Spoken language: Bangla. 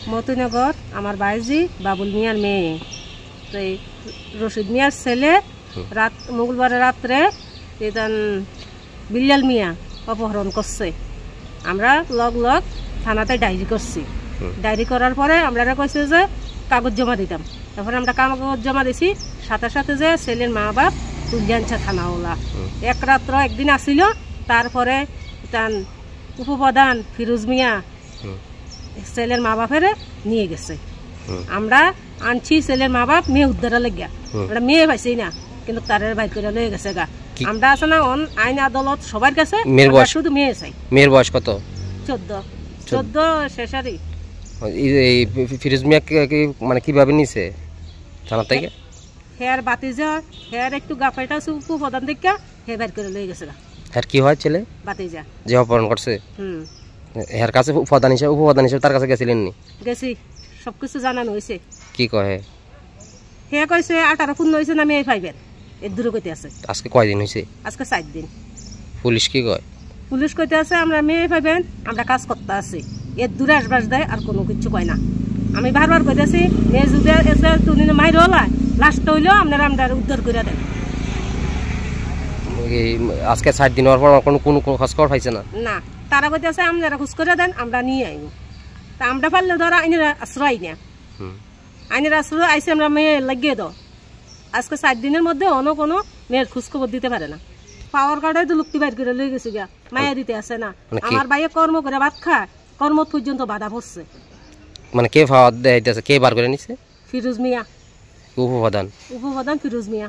মতিনগর আমার বাইজি বাবুল মিয়ার মেয়ে। তো এই রশিদ মিয়ার ছেলে মঙ্গলবার রাত্রে বিল্লাল মিয়া অপহরণ করছে। আমরা লগ থানাতে ডায়েরি করছি। ডায়েরি করার পরে আমরা কইছে যে কাগজ জমা দিতাম। তারপরে আমরা কাগজ জমা দিছি, সাথে সাথে যে ছেলের মা বাপ তুলে আনছে থানাওয়ালা। এক রাত্র একদিন আসিল। তারপরে তার উপপ্রধান ফিরোজ মিয়া ছেলের মা বাপের নিয়ে গেছে। আমরা আনছি ছেলের মা বাপ মেয়ে উদ্ধারের লাগিয়া। আমরা মেয়ে পাইছি না, কিন্তু তার বাইর করে লয়ে গেছে গা। আমরা আছে না আইন আদালত সবার কাছে, শুধু মেয়ে চাই। মেয়ের বয়স কত? 14 শেষারি। ফিরোজ মিয়া মানে কিভাবে নিছে থানা থেকে? হেয়ার বাতিজা হেয়ার একটু গাফাইটা উপপ্রধান দেখা হে বাইর করে লয়ে গেছে গা। হেয়ার কি হয় ছেলে? বাতিজা যে অপহরণ করছে। হেয়ার কাছে উপপ্রধান হিসেবে তার কাছে গেছিলেন নি? গেছি, সবকিছু জানানো হয়েছে। কি কয়? হে কইছে 18 পূর্ণ হয়েছে না মেয়ে পাইবেন, এর দূরে কইতে আছে। আজকে কয়দিন হয়েছে? আজকে 4 দিন। পুলিশ কি কয়? পুলিশ কইতে আছে আমরা মেয়ে পাইবেন, আমরা কাজ করতে আছি। এর দূরে আসবাস দেয় আর কোনো কিছু কয় না। আমি বারবার কইতেছি মেয়ে যদি এসে তুমি মাইর হলা লাস্ট হইলেও আপনারা আমরা উদ্ধার করে দেন। আজকে 4 দিন হওয়ার পর কোনো খোঁজ খবর পাইছে না? না, তারা কইতেছে আপনারা খোঁজ করে দেন, আমরা নিয়ে আইব। তা আমরা পারলে ধরো আইনের আশ্রয় না, আইনের আশ্রয় আইসে আমরা মেয়ে লাগিয়ে দাও। আজকে 4 দিনের মধ্যে অন্য কোনো মেয়ের খোঁজ খবর দিতে পারে না। পাওয়ার কার্ডে তো লুক্তি বাইর করে লয়ে গেছে গা, মায়া দিতে আসে না। আমার ভাইয়ে কর্ম করে ভাত খায়, কর্ম পর্যন্ত বাধা পড়ছে। মানে কে পাওয়ার দেয়তেছে, কে বার করে নিছে? ফিরোজ মিয়া উপপ্রধান ফিরোজ মিয়া।